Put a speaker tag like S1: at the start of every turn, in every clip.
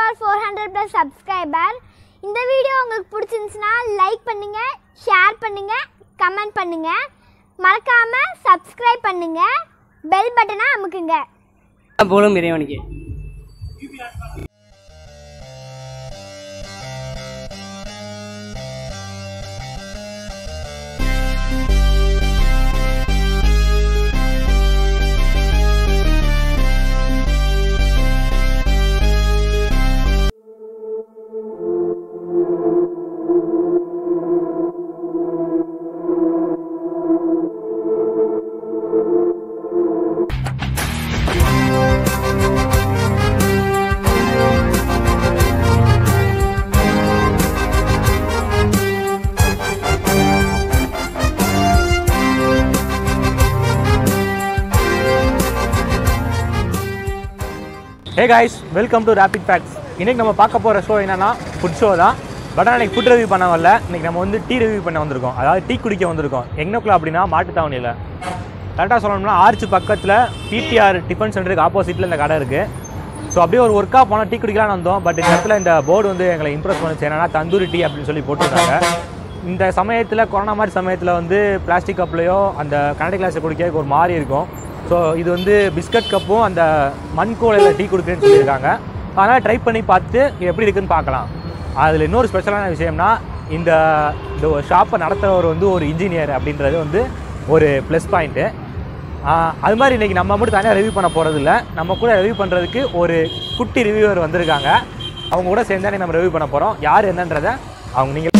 S1: for 400+ subscriber. இந்த video உங்களுக்கு பிடிச்சிருந்துச்சுனா like பண்ணுங்க, ஷேர் பண்ணுங்க, கமெண்ட் பண்ணுங்க. மறக்காம subscribe பண்ணுங்க. பெல் பட்டனை அமுக்குங்க.
S2: போலும் இறைவனுக்கு.
S3: Hey guys, welcome to Rapid Facts. இன்னைக்கு நம்ம பார்க்க போகிற ஷோ என்னன்னா ஃபுட் ஷோ தான். பட் ஆனால் ஃபுட் ரிவ்யூ பண்ண வரல. இன்னைக்கு நம்ம வந்து டீ ரிவ்யூ பண்ண வந்திருக்கோம். அதாவது டீ குடிக்க வந்திருக்கோம். எங்கனக்குள்ள அப்படின்னா மாட்டுத்தாவணியில். கரெக்டாக சொல்லணும்னா ஆர்ச் பக்கத்தில் பிடிஆர் டிஃபன் சென்டருக்கு ஆப்போசிட்டில் இந்த கடை இருக்குது. ஸோ அப்படியே ஒரு ஒர்க்காக போனால் டீ குடிக்கலாம்னு வந்தோம். பட் இந்த இடத்துல இந்த போர்டு வந்து எங்களை இம்ப்ரெஸ் பண்ணுச்சு. என்னன்னா தந்தூரி டீ அப்படின்னு சொல்லி போட்டிருக்காங்க. இந்த சமயத்தில் கொரோனா மாதிரி சமயத்தில் வந்து பிளாஸ்டிக் கப்லேயோ அந்த கண்ணாடி கிளாஸை குடிக்க ஒரு மாதிரி இருக்கும். ஸோ இது வந்து பிஸ்கட் கப்பும் அந்த மண்கோலையில் டீ கொடுக்குறேன்னு சொல்லியிருக்காங்க. அதனால் ட்ரை பண்ணி பார்த்து எப்படி இருக்குதுன்னு பார்க்கலாம். அதில் இன்னொரு ஸ்பெஷலான விஷயம்னா இந்த ஷாப்பை நடத்துகிறவர் வந்து ஒரு இன்ஜினியர் அப்படின்றது வந்து ஒரு ப்ளஸ் பாயிண்ட்டு. அது மாதிரி இன்றைக்கி நம்ம மட்டும் தனியாக ரிவ்யூ பண்ண போகிறதில்ல. நம்ம கூட ரிவ்யூ பண்ணுறதுக்கு ஒரு குட்டி ரிவ்யூவர் வந்திருக்காங்க. அவங்க கூட சேர்ந்தானே நம்ம ரிவ்யூ பண்ண போகிறோம். யார் என்னன்றதை அவங்க நீங்கள்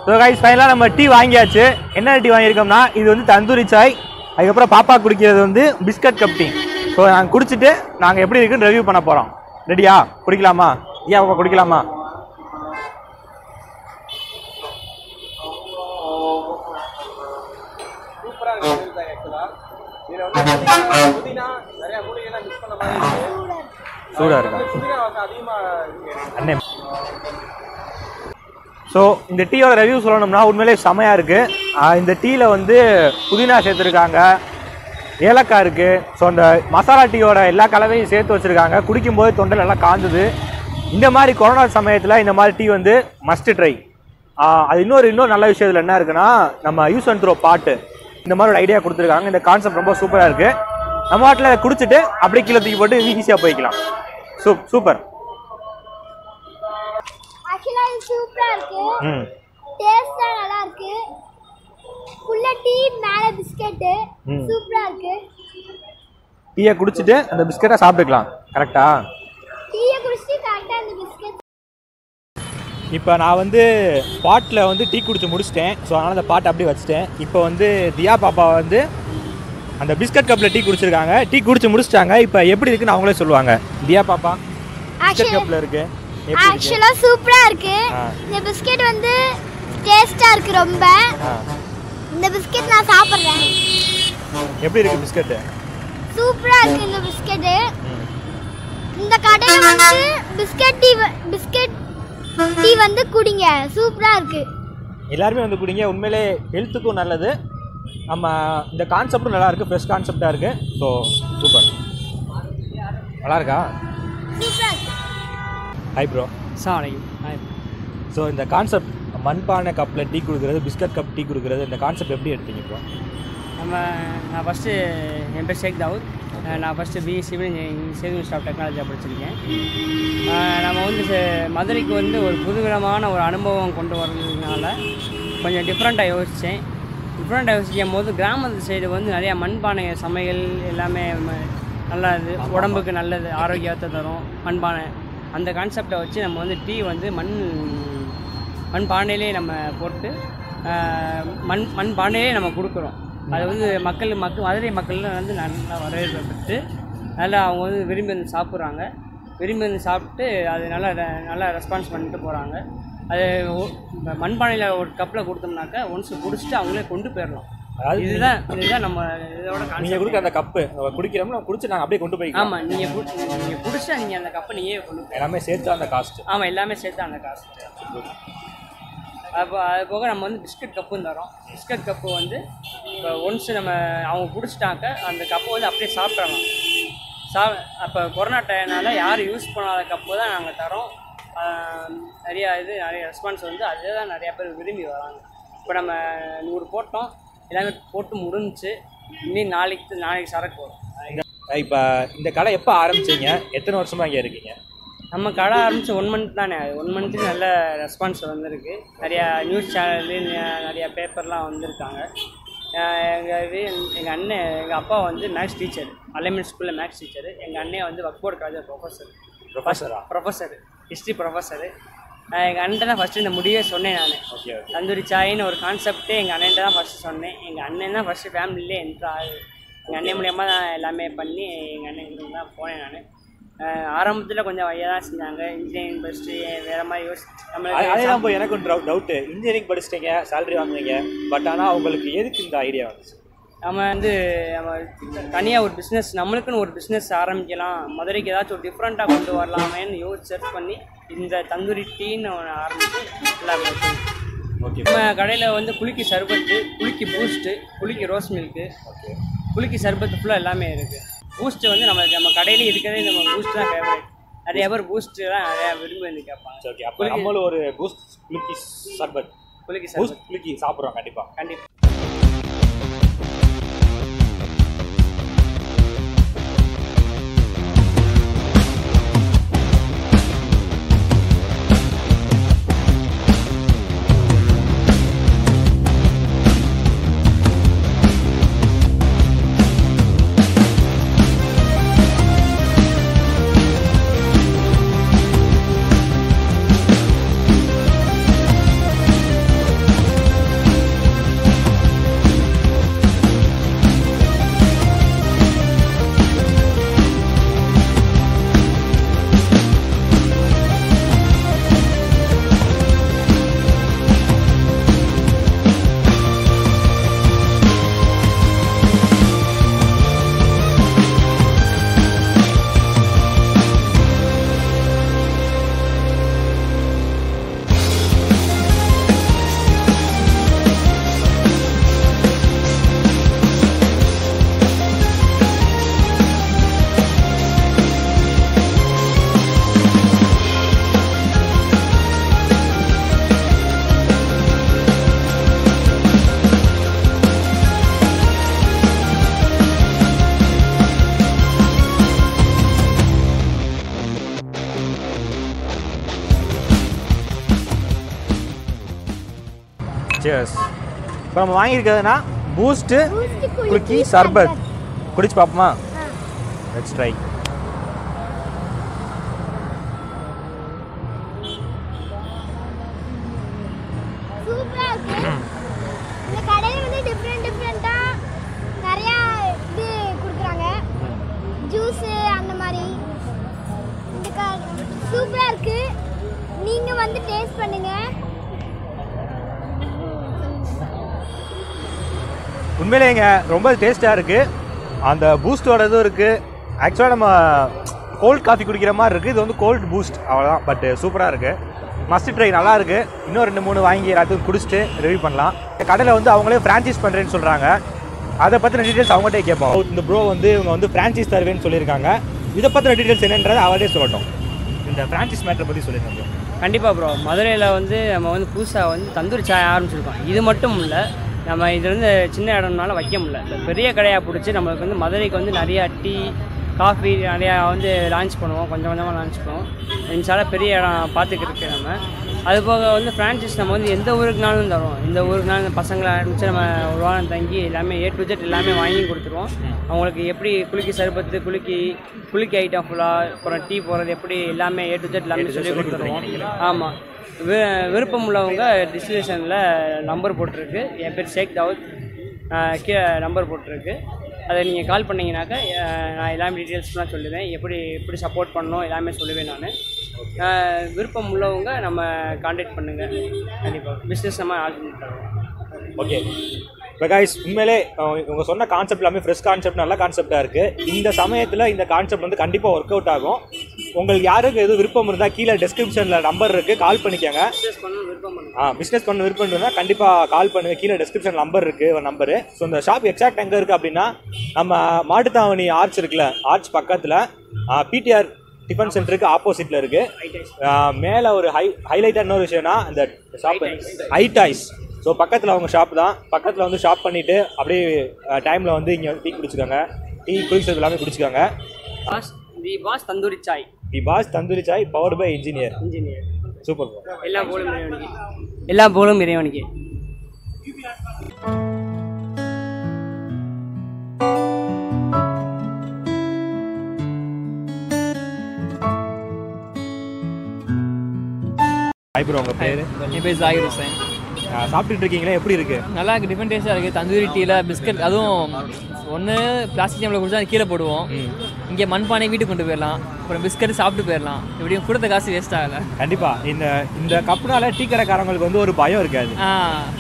S3: ஸோ கைஸ் ஃபைனலாக நம்ம டீ வாங்கியாச்சு. என்ன டீ வாங்கியிருக்கோம்னா இது வந்து தந்தூரி சாய், அதுக்கப்புறம் பாப்பா குடிக்கிறது வந்து பிஸ்கட் கப் டீ. ஸோ நாங்கள் குடிச்சிட்டு நாங்கள் எப்படி இருக்குன்னு ரிவ்யூ பண்ண போகிறோம். ரெடியா? குடிக்கலாமா? ஏன் பாப்பா குடிக்கலாமா? சூடாக இருக்கா? அண்ணே ஸோ இந்த டீயோட ரிவ்யூ சொல்லணும்னா உண்மையிலே செமையாக இருக்குது. இந்த டீயில் வந்து புதினா சேர்த்துருக்காங்க, ஏலக்காய் இருக்குது. ஸோ அந்த மசாலா டீயோட எல்லா கலவையும் சேர்த்து வச்சுருக்காங்க. குடிக்கும்போது தொண்டை நல்லா காந்துது. இந்த மாதிரி கொரோனா சமயத்தில் இந்த மாதிரி டீ வந்து மஸ்ட்டு ட்ரை. அது இன்னொரு நல்ல விஷயம் இதில் என்ன இருக்குன்னா நம்ம யூஸ் அண்ட் த்ரோ பாட்டு இந்த மாதிரி ஒரு ஐடியா கொடுத்துருக்காங்க. இந்த கான்செப்ட் ரொம்ப சூப்பராக இருக்குது. நம்ம வாட்டில் குடிச்சிட்டு அப்படியே கீழே தூக்கி போட்டு ஈஸியாக போய்க்கலாம். சூப்பர்.
S1: ஆக்சுவலா இது சூப்பரா இருக்கு. டேஸ்டா நல்லா இருக்கு. ஃபுல்லா டீ மேல பிஸ்கட் சூப்பரா இருக்கு.
S3: டீயை குடிச்சிட்டு அந்த பிஸ்கட்டை சாப்பிட்டுக்கலாம். கரெக்டா?
S1: டீயை குடிச்சிட்டு கரெக்டா அந்த பிஸ்கட்.
S3: இப்போ நான் வந்து பாட்டில் வந்து டீ குடிச்சு முடிச்சிட்டேன். ஸோ அதனால் அந்த பாட்டை அப்படியே வச்சுட்டேன். இப்போ வந்து தியா பாப்பா வந்து அந்த பிஸ்கட் கப்பில் டீ குடிச்சிருக்காங்க. டீ குடிச்சு முடிச்சிட்டாங்க. இப்போ எப்படி இருக்குன்னு அவங்களே சொல்லுவாங்க. தியா பாப்பா பிஸ்கட் கப்பில் இருக்கு.
S1: ஆக்சுவலா சூப்பரா இருக்கு. இந்த பிஸ்கட் வந்து டேஸ்டா இருக்கு ரொம்ப. இந்த பிஸ்கட் நான் சாப்பிடுறேன்.
S3: எப்படி இருக்கு பிஸ்கட்?
S1: சூப்பரா இருக்கு இந்த பிஸ்கட். இந்த கடையில வந்து பிஸ்கட் டீ வந்து குடிங்க, சூப்பராக இருக்குது.
S3: எல்லாருமே வந்து குடிங்க, உண்மையிலே ஹெல்த்துக்கும் நல்லது. நம்ம இந்த கான்செப்டும் நல்லா இருக்குது, ஃப்ரெஷ் கான்செப்டாக இருக்குது. ஸோ சூப்பர், நல்லா இருக்கா?
S1: சூப்பராக இருக்குது.
S3: Hi bro.
S2: ஹாய்.
S3: ஸோ இந்த கான்செப்ட் மண்பானை கப்பில் டீ கொடுக்குறது, பிஸ்கட் கப் டீ கொடுக்குறது, இந்த கான்செப்ட் எப்படி எடுத்தீங்க ப்ரோ?
S2: நான் ஃபஸ்ட்டு என் பேர் ஷேக் தாவூத். நான் ஃபஸ்ட்டு பிஇ சிவில் இன்ஜினியரிங் சேவிங் ஸ்டாஃப் டெக்னாலஜியாக படிச்சிருக்கேன். நம்ம வந்து மதுரைக்கு வந்து ஒரு புதுவிதமான ஒரு அனுபவம் கொண்டு வர்றதுனால கொஞ்சம் டிஃப்ரெண்ட்டாக யோசித்தேன். டிஃப்ரெண்ட்டாக யோசிக்கும் போது கிராமத்து சைடு வந்து நிறையா மண்பானை சமையல் எல்லாமே நல்லா இது, உடம்புக்கு நல்லது, ஆரோக்கியத்தை தரும் மண்பானை. அந்த கான்செப்டை வச்சு நம்ம வந்து டீ வந்து மண் பானையிலே நம்ம போட்டு மண் பானையிலே நம்ம கொடுக்குறோம். அது வந்து மக்கள் மதுரை மக்கள் வந்து நல்லா வரவேற்பட்டு நல்லா அவங்க வந்து விரும்பி வந்து சாப்பிட்றாங்க. விரும்பி வந்து சாப்பிட்டு அது நல்லா ரெஸ்பான்ஸ் பண்ணிட்டு போகிறாங்க. அது மண்பானையில் ஒரு கப்பில் கொடுத்தோம்னாக்கா ஒன்ஸ் குடிச்சிட்டு அவங்களே கொண்டு போயிடலாம். இதுதான் நம்ம இதோட
S3: நீங்கள் கொடுக்க அந்த கப்பு குடிக்கிறோம்னா குடிச்சு நாங்கள் அப்படியே கொண்டு போய்.
S2: ஆமாம், நீங்கள் குடிச்சா நீங்கள் அந்த கப்பை நீயே கொண்டு போய்
S3: எல்லாமே சேர்த்து அந்த காஸ்ட்.
S2: ஆமாம், எல்லாமே சேர்த்து அந்த காஸ்ட். அப்போ அது போக நம்ம வந்து பிஸ்கட் கப்புன்னு தரோம். பிஸ்கட் கப்பு வந்து இப்போ ஒன்ஸ் நம்ம அவங்க குடிச்சிட்டாக்க அந்த கப்பை வந்து அப்படியே சாப்பிட்றலாம். அப்போ கொரோனா டைம்னால யாரும் யூஸ் பண்ணாத கப்பு தான் நாங்கள் தரோம். நிறைய ரெஸ்பான்ஸ் வந்து அதே தான் நிறையா பேர் விரும்பி வராங்க. இப்போ நம்ம 100 போட்டோம், எல்லாமே போட்டு முடிஞ்சிச்சு. இன்னும் நாளைக்கு சரக்கு வரும்.
S3: இப்போ இந்த கடை எப்போ ஆரம்பிச்சிங்க? எத்தனை வருஷமாக இங்கே இருக்கீங்க?
S2: நம்ம கடை ஆரம்பித்து 1 மந்த் தானே. 1 மந்த்துக்கு நல்ல ரெஸ்பான்ஸ் வந்திருக்கு. நிறையா நியூஸ் சேனலு, நிறையா பேப்பர்லாம் வந்திருக்காங்க. எங்கள் அண்ணன், எங்கள் அப்பா வந்து மேக்ஸ் டீச்சர், அலைமெண்ட் ஸ்கூலில் மேக்ஸ் டீச்சரு. எங்கள் அண்ணன் வந்து Waqf Board college professor, history professor. எங்கள் அண்ணன் தான் ஃபஸ்ட்டு இந்த முடிவே சொன்னேன். நான் தந்தூரி சாயின்னு ஒரு கான்செப்டே எங்கள் அண்ணன் தான் ஃபஸ்ட்டு சொன்னேன். எங்கள் அண்ணன் தான் ஃபஸ்ட்டு ஃபேமிலியிலே என்ட்ரு ஆகுது. எங்கள் அண்ணன் மூலியமாக தான் எல்லாமே பண்ணி எங்கள் அண்ணன் தான் போனேன். நான் ஆரம்பத்தில் கொஞ்சம் வையா தான் செஞ்சாங்க. இன்ஜினியரிங் படிச்சுட்டு வேறு மாதிரி
S3: அதெல்லாம் போய் எனக்கு டவுட்டு. இன்ஜினியரிங் படிச்சிட்டிங்க, சேலரி வாங்குவீங்க, பட் ஆனால் உங்களுக்கு எதுக்கு இந்த ஐடியா வந்துச்சு?
S2: நம்ம தனியாக ஒரு பிஸ்னஸ், நம்மளுக்குன்னு ஒரு பிஸ்னஸ் ஆரம்பிக்கலாம், மதுரைக்கு ஏதாச்சும் ஒரு டிஃப்ரெண்ட்டாக கொண்டு வரலாமேன்னு சர்ச் பண்ணி இந்த தந்தூரி டீன்னு ஆரம்பிச்சு எல்லாமே. நம்ம கடையில் வந்து குளிக்கி சர்பத்து, குளிக்கி பூஸ்ட்டு, குளிக்கி ரோஸ் மில்க்கு, குளிக்கி சர்பத்து ஃபுல்லாக எல்லாமே இருக்குது. பூஸ்ட்டு வந்து நம்ம கடையிலே இருக்கிறதே நம்ம பூஸ்ட் தான் ஃபேவரட். நிறைய பேர் பூஸ்ட்டு தான் நிறையா விரும்பி வந்து கேட்பாங்க.
S3: ஓகே, அப்போ நம்மளும் ஒரு பூஸ்ட் குளிக்கி சர்பத் குளிக்கி சாப்பிட்றோம். கண்டிப்பாக. இப்போ நம்ம வாங்கியிருக்கிறதுனா பூஸ்ட்டு குளிக்கி சர்பத். குடிச்சு பார்ப்போமா? Let's try.
S1: சூப்பரா இருக்கு. இந்த கடையில வந்து டிஃபரண்டா நிறைய இது கொடுக்குறாங்க, ஜூஸ் அந்த மாதிரி. இந்த சூப்பரா இருக்கு. நீங்க வந்து டேஸ்ட் பண்ணுங்க.
S3: உண்மையிலேங்க ரொம்ப டேஸ்ட்டாக இருக்குது. அந்த பூஸ்டோட இதுவும் இருக்குது. ஆக்சுவலாக நம்ம கோல்ட் காஃபி குடிக்கிற மாதிரி இருக்குது. இது வந்து கோல்ட் பூஸ்ட் அவ்வளோதான். பட் சூப்பராக இருக்குது. மஸ்ட் ட்ரை, நல்லா இருக்குது. இன்னும் 2-3 வாங்கி எல்லாத்துக்கும் குடிச்சிட்டு ரிவ்யூ பண்ணலாம். கடையில் வந்து அவங்களே ஃப்ரான்ச்சைஸ் பண்ணுறேன்னு சொல்கிறாங்க. அதை பற்றின டீட்டெயில்ஸ் அவங்கள்ட்டே கேட்போம். இந்த ப்ரோ வந்து இவங்க வந்து ஃப்ரான்ச்சைஸ் தருவேன்னு சொல்லியிருக்காங்க. இதை பற்றின டீட்டெயில்ஸ் என்னன்றதை அவரே சொல்லட்டும். இந்த ஃப்ரான்ச்சைஸ் மேட்டரை பற்றி சொல்லியிருக்காங்க.
S2: கண்டிப்பாக ப்ரோ, மதுரையில் வந்து நம்ம வந்து புதுசாக வந்து தந்தூரி சாய் ஆரம்பிச்சிருக்கோம். இது மட்டும் இல்லை, நம்ம இதுலேருந்து சின்ன இடம்னால வைக்க முடியல. இந்த பெரிய கடையாக பிடிச்சி நம்மளுக்கு வந்து மதுரைக்கு வந்து நிறையா டீ காஃபி நிறையா வந்து லான்ச் பண்ணுவோம். கொஞ்சம் கொஞ்சமாக லான்ச் பண்ணுவோம். இன்ஷால்லா பெரிய இடம் பார்த்துக்கிட்டு நம்ம. அதுபோக வந்து ஃப்ரான்ச்சைஸ் நம்ம வந்து எந்த ஊருக்குனாலும் தருவோம். இந்த ஊருக்குனாலும் பசங்களை ஆரம்பித்து நம்ம ஒரு வாரம் தங்கி எல்லாமே A to Z எல்லாமே வாங்கி கொடுத்துருவோம். அவங்களுக்கு எப்படி குளிக்கி சர்பத்து குளிக்கி ஐட்டம் ஃபுல்லாக, அப்புறம் டீ போடுறது எப்படி எல்லாமே A to Z எல்லாமே சொல்லி கொடுத்துருவோம். ஆமாம், விருப்பம் உள்ளவங்க டிஸ்கிரிப்ஷனில் நம்பர் போட்டிருக்கு. என் பேர் ஷேக் தாவூத், கீழே நம்பர் போட்டிருக்கு. அதை நீங்கள் கால் பண்ணிங்கனாக்கா நான் எல்லாமே டீட்டெயில்ஸ்லாம் சொல்லுவேன். எப்படி சப்போர்ட் பண்ணணும் எல்லாமே சொல்லுவேன் நான். விருப்பம் உள்ளவங்க நம்ம கான்டாக்ட் பண்ணுங்கள். கண்டிப்பாக பிஸ்னஸ் நம்ம ஆல்ரெடி தருவோம்.
S3: ஓகே, இப்போ கைஸ் உண்மையிலே இவங்க சொன்ன கான்செப்ட் எல்லாமே ஃப்ரெஷ் கான்செப்ட், நல்ல கான்செப்டாக இருக்குது. இந்த சமயத்தில் இந்த கான்செப்ட் வந்து கண்டிப்பாக ஒர்க் அவுட் ஆகும். உங்களுக்கு யாருக்கு எதுவும் விருப்பம் இருந்தால் கீழே டிஸ்கிரிப்ஷனில் நம்பர் இருக்குது, கால் பண்ணிக்கோங்க. பிஸ்னஸ் பண்ண விருப்பம் இருந்தால் கண்டிப்பாக கால் பண்ணுங்கள். கீழே டிஸ்கிரிப்ஷன் நம்பர் இருக்குது, ஒரு நம்பரு. ஸோ இந்த ஷாப் எக்ஸாக்ட் எங்கே இருக்குது அப்படின்னா, நம்ம மாட்டுத்தாவணி ஆர்ச் இருக்குல்ல, ஆர்ச் பக்கத்தில் PTR டிஃபன் சென்டருக்கு ஆப்போசிட்டில் இருக்குது. மேலே ஒரு ஹைலைட்டாக இன்னொரு விஷயம்னா இந்த ஷாப் ஐடாய்ஸ். ஸோ பக்கத்தில் அவங்க ஷாப் தான். பக்கத்தில் வந்து ஷாப் பண்ணிவிட்டு அப்படியே டைமில் வந்து இங்கே டீ குடிச்சுக்கோங்க. டீ குடிக்கிறது எல்லாமே குடிச்சுக்கோங்க.
S2: The boss tandoori chai.
S3: The boss tandoori chai powered by engineer. Super.
S2: எல்லா போலும் இறைவனுக்கு.
S3: ஹாய் ப்ரோ, உங்கள் பேர்?
S4: என் பேர் ஜாகிர் ஹுசைன்.
S3: சாப்பிட்டுட்டு இருக்கீங்களா, எப்படி இருக்குது?
S4: நல்லா இருக்குது, டிஃப்ரெண்ட் டேஸ்ட்டாக இருக்குது. தந்தூரி டீயில் பிஸ்கட், அதுவும் ஒன்று பிளாஸ்டிக் டேமில் குடிச்சா கீழே போடுவோம். இங்கே மண்பானை வீட்டுக்கு கொண்டு போயிடலாம். அப்புறம் பிஸ்கட் சாப்பிட்டு போயிடலாம். இப்படியும் கொடுத்த காசு வேஸ்ட் ஆகலை.
S3: கண்டிப்பாக இந்த கப்புனால டீ கடைக்காரங்களுக்கு வந்து ஒரு பயம் இருக்காது.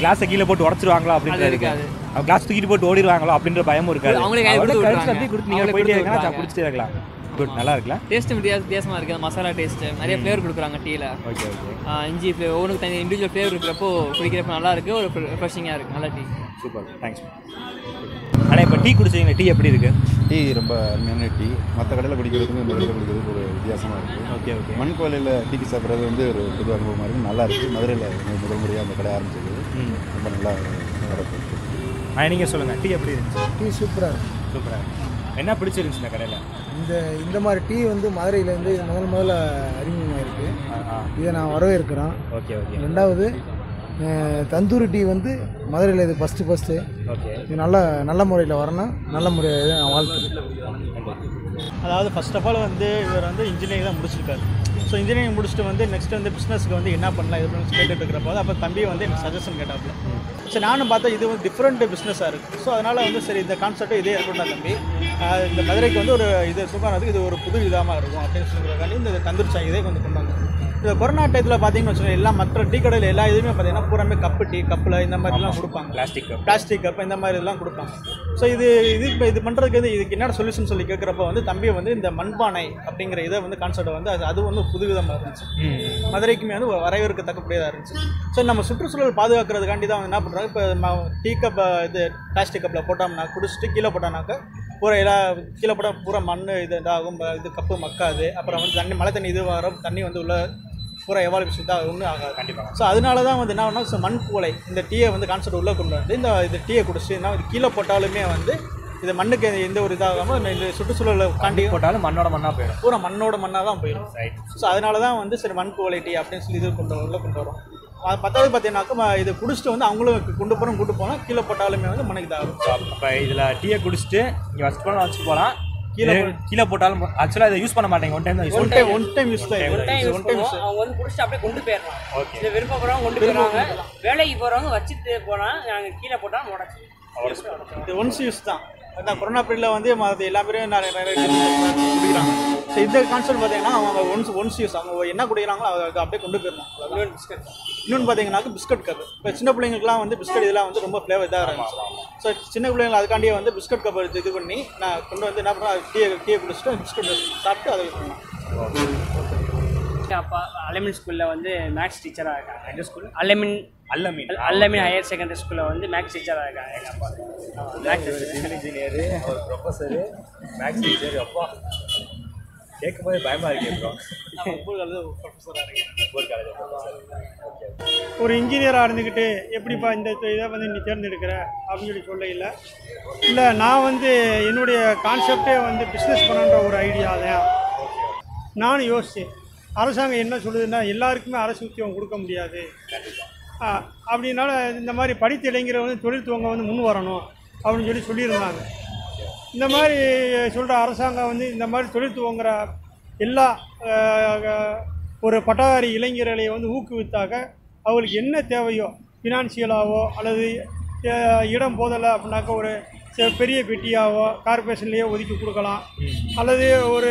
S3: கிளாஸை கீழே போட்டு உடச்சிருவாங்களா அப்படின்னு இருக்காது. கிளாஸ் தூக்கிட்டு போட்டு ஓடிடுவாங்களோ அப்படின்ற பயமும் இருக்காது.
S4: அவங்களே
S3: கொடுத்து நீங்கள் போயிட்டே இருக்கலாம், குடிச்சிட்டே இருக்கலாம். குட், நல்லா இருக்குல்ல.
S4: டேஸ்ட்டும் வித்தியாசமாக இருக்குது. மசாலா டேஸ்ட்டு நிறைய ஃப்ளேவர் கொடுக்குறாங்க டீயில்.
S3: Okay okay.
S4: இஞ்சி ஃப்ளேவர், ஒவ்வொருக்கு தனி இண்டிவிஜுவல் ஃப்ளேவர் இருக்கிறப்போ குடிக்கிறப்ப நல்லா இருக்குது. ஒரு ரெஃப்ரெஷிங்காக இருக்குது. நல்லா டீ.
S3: Super, thanks. ஆனால் இப்போ டீ குடிச்சிங்க, டீ எப்படி இருக்குது?
S5: டீ ரொம்ப அருமையான டீ. மற்ற கடையில் குடிக்கிறதுக்கும் இந்த கடையில் குடிக்கிறதுக்கு ஒரு வித்தியாசமாக இருக்குது.
S3: Okay okay.
S5: மண் கோலையில் டீக்கு சாப்பிட்றது வந்து ஒரு புது அனுபவமாக இருக்குது. நல்லா இருக்குது. மதுரையில் முதல் முறையாக அந்த கடை ஆரம்பிச்சது ரொம்ப நல்லா இருக்குது.
S3: நீங்கள் சொல்லுங்கள், டீ எப்படி இருந்துச்சு?
S6: டீ சூப்பராக இருக்குது.
S3: சூப்பராக இருக்குது. என்ன பிடிச்சிருந்துச்சு இந்த கடையில்?
S6: இந்த மாதிரி டீ வந்து மதுரையிலேருந்து முதல்ல அறிமுகமாக இருக்குது. இதை நான் வரவேற்கிறேன்.
S3: Okay okay.
S6: ரெண்டாவது தந்தூரி டீ வந்து மதுரையில் இது ஃபஸ்ட்டு.
S3: ஓகே.
S6: இது நல்ல முறையில் வரணும். நல்ல முறையில் நான் வாழ்த்துறேன்.
S7: அதாவது ஃபர்ஸ்ட் ஆஃப் ஆல் வந்து இவர் வந்து இன்ஜினியரிங் தான் முடிச்சிருக்காரு. ஸோ இன்ஜினியரிங் முடிச்சுட்டு வந்து நெக்ஸ்ட் வந்து பிஸ்னஸ்க்கு வந்து என்ன பண்ணலாம் இது பண்ணி கேட்டுட்டு இருக்கிறப்போ அப்போ தம்பி வந்து எனக்கு சஜஷன் கேட்டாப்புல. ஸோ நானும் பார்த்தா இது வந்து டிஃப்ரெண்ட் பிஸ்னஸாக இருக்குது. ஸோ அதனால் வந்து சரி இந்த கான்செப்ட் இதே இருக்கணும் தம்பி, இந்த மதுரைக்கு வந்து ஒரு இது சுகானதுக்கு இது ஒரு புது விதமாக இருக்கும் அப்படின்னு சொல்லிக்கிறக்காண்டி இந்த தந்தூரி சாய் இதே வந்து கொண்டு வந்தோம். இந்த கொரோனா டயத்தில் பார்த்தீங்கன்னு வச்சுக்கோங்க, எல்லாம் மற்ற டீ கடையில் எல்லா இதுவுமே பார்த்தீங்கன்னா பூராமே கப்பு டீ கப்பில் இந்த மாதிரிலாம் கொடுப்பாங்க. பிளாஸ்டிக் கப் இந்த மாதிரி இதெல்லாம் கொடுப்பாங்க. ஸோ இது பண்ணுறதுக்கு வந்து இதுக்கு என்னென்ன சொல்யூஷன் சொல்லி கேட்குறப்ப வந்து தம்பி வந்து இந்த மண்பானை அப்படிங்கிற இதை வந்து கான்செப்ட் வந்து அது வந்து புதுவிதமாக இருந்துச்சு. மதுரைக்குமே வந்து வரவேற்கத்தக்கக்கூடியதாக இருந்துச்சு. ஸோ நம்ம சுற்றுச்சூழல் பாதுகாக்கிறதுக்காண்டி தான் வந்து என்ன பண்ணுறாங்க, இப்போ டீ கப் இது பிளாஸ்டிக் கப்பில் போட்டோம்னா குடிச்சிட்டு கீழே போட்டோம்னாக்கா பூரா கீழே போட்டால் பூரா மண் இது இதாகும், இது கப்பு மக்காது. அப்புறம் வந்து மழை தண்ணி இது வர தண்ணி வந்து உள்ள பூரா எவ்வளோ விஷயத்தாக ஒன்றும் ஆகாது. கண்டிப்பாக. ஸோ அதனால தான் வந்து என்ன பண்ணால் மண் கூலை இந்த டீயை வந்து கான்செப்ட் உள்ளே கொண்டு வந்து இந்த டீயை குடிச்சிட்டு இது கீழே போட்டாலுமே வந்து இது மண்ணுக்கு எந்த ஒரு இதாகாமல் இந்த சுற்றுச்சூழலை காண்டி
S3: போட்டாலும் மண்ணாக போயிடும்.
S7: பூரா மண்ணாக தான் போயிடும். ஸோ அதனால தான் வந்து சரி மண் கூலை டீ அப்படின்னு சொல்லி இது உள்ளே கொண்டு வரோம். பத்தாவது பார்த்தீங்கன்னாக்கா இது குடிச்சிட்டு வந்து அவங்களும் கூட்டு போனால் கீழே போட்டாலுமே வந்து மண்ணுக்கு இதாகும்.
S3: அப்போ இதில் டீயை குடிச்சிட்டு இங்கே வச்சுட்டு போகலாம். கீழே போட்டாலும் ஆக்சுவலாக இதை யூஸ் பண்ண மாட்டேங்க. ஒன் டைம் யூஸ் தான்.
S2: அவங்க வந்து குடிச்சிட்டு அப்படியே கொண்டு போயிடலாம். ஓகே. விருப்பப்படுறவங்க கொண்டு போயிடுறாங்க. வேலைக்கு போகிறவங்க வச்சுட்டு போனால் நாங்கள் கீழே போட்டால் உடச்சி
S7: இது ஒன்ஸ் யூஸ் தான். அந்த கொரோனா பீரியடில் வந்து அது எல்லா பேரும் நிறைய குடிக்கிறாங்க. ஸோ இந்த கான்செப்ட் பார்த்தீங்கன்னா அவங்க ஒன்ஸ் யூஸ் அவங்க என்ன குடிக்கிறாங்களோ அதை அப்படியே கொண்டு போயிடணும். இன்னொன்று பார்த்தீங்கன்னாக்க பிஸ்கட் கப். இப்போ சின்ன பிள்ளைங்களுக்குலாம் வந்து பிஸ்கட் இதெல்லாம் வந்து ரொம்ப ஃப்ளேவர் இதாக இருந்துச்சு. ஸோ சின்ன பிள்ளைங்களை அதுக்காண்டியே வந்து பிஸ்கட் கப் இது பண்ணி நான் கொண்டு வந்து என்ன பண்ணுறேன், டீயை குடிச்சிட்டு பிஸ்கட் சாப்பிட்டு அதை யூஸ் பண்ணலாம்.
S2: அப்பா அல்லமின் ஸ்கூலில் வந்து மேக்ஸ் டீச்சராக இருக்காங்க. எங்கள் ஸ்கூல் அல்லமின் ஹையர் செகண்டரி ஸ்கூலில் வந்து மேக்ஸ் டீச்சராக இருக்காங்க. எங்கள் அப்பா மேக்ஸ்
S3: சிவில் இன்ஜினியரு, அவர் ப்ரொஃபஸரு, மேக்ஸ் டீச்சர். அப்பா கேட்கும் போது பயமாக இருக்கு.
S8: ஒரு இன்ஜினியராக இருந்துக்கிட்டு எப்படிப்பா இந்த இதை வந்து நீ தேர்ந்தெடுக்கிற அப்படின்னு சொல்ல இல்லை நான் வந்து என்னுடைய கான்செப்டே வந்து பிஸ்னஸ் பண்ணுன்ற ஒரு ஐடியா தான் நானும் யோசித்தேன். அரசாங்கம் என்ன சொல்லுதுன்னா எல்லாருக்குமே அரசு உத்தியோகம் கொடுக்க முடியாது, அப்படின்னால இந்த மாதிரி படித்த இளைஞர்கள் வந்து தொழில் துவங்க வந்து முன் வரணும் அப்படின்னு சொல்லியிருந்தாங்க. இந்த மாதிரி சொல்கிற அரசாங்கம் வந்து இந்த மாதிரி தொழில் துவங்குற எல்லா ஒரு பட்டதாரி இளைஞர்களை வந்து ஊக்குவித்தாக அவங்களுக்கு என்ன தேவையோ ஃபினான்ஷியலாகவோ அல்லது இடம் போதலை அப்படின்னாக்க ஒரு பெரிய பெட்டியாவோ கார்பரேஷன்லேயோ ஒதுக்கி கொடுக்கலாம். அல்லது ஒரு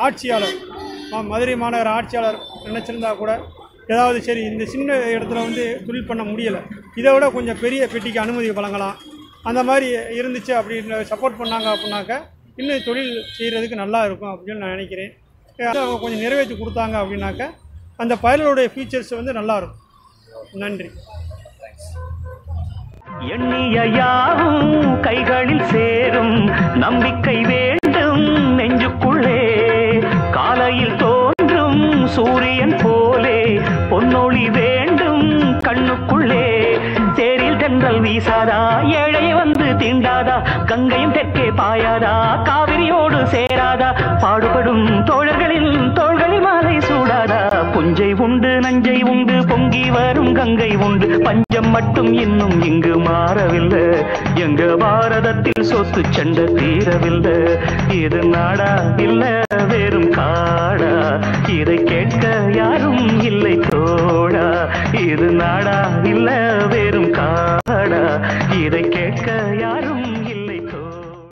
S8: ஆட்சியாளர் மதுரை மாநகர ஆட்சியாளர் நினச்சிருந்தா கூட ஏதாவது சரி இந்த சின்ன இடத்துல வந்து தொழில் பண்ண முடியலை, இதை விட கொஞ்சம் பெரிய பெட்டிக்கு அனுமதி வழங்கலாம். அந்த மாதிரி இருந்துச்சு அப்படின்னு சப்போர்ட் பண்ணாங்க அப்படின்னாக்க இன்னும் தொழில் செய்கிறதுக்கு நல்லா இருக்கும் அப்படின்னு நான் நினைக்கிறேன். அவங்க கொஞ்சம் நிறைவேற்றி கொடுத்தாங்க அப்படின்னாக்க அந்த பயலோடைய ஃபியூச்சர்ஸ் வந்து நல்லாயிருக்கும். நன்றி.
S9: எண்ணிய யாவும் கைகளில் சேரும், நம்பிக்கை வேண்டும் நெஞ்சுக்குள்ளே, காலையில் தோன்றும் சூரியன் போலே பொன்னொளி வேண்டும் கண்ணுக்குள்ளே, தேரில் தென்றல் வீசாதா, ஏழை வந்து தீண்டாதா, கங்கையும் தெற்கே பாயாதா, காவிரியோடு சேராதா, பாடுபடும் தோழர்களின் தோள்களில் மாலை சூடாதா, புஞ்சை உண்டு நஞ்சை உண்டு பொங்கி வரும் கங்கை உண்டு, பஞ்சம் மட்டும் இன்னும் இங்கு மாறவில்லை, எங்க பாரதத்தில் சொத்து சண்டை தீரவில்லை, இது நாடா இல்ல வெறும் காடா, இதை கேட்க யாரும் இல்லை தோடா, இது நாடா இல்ல வெறும் காடா, இதை கேட்க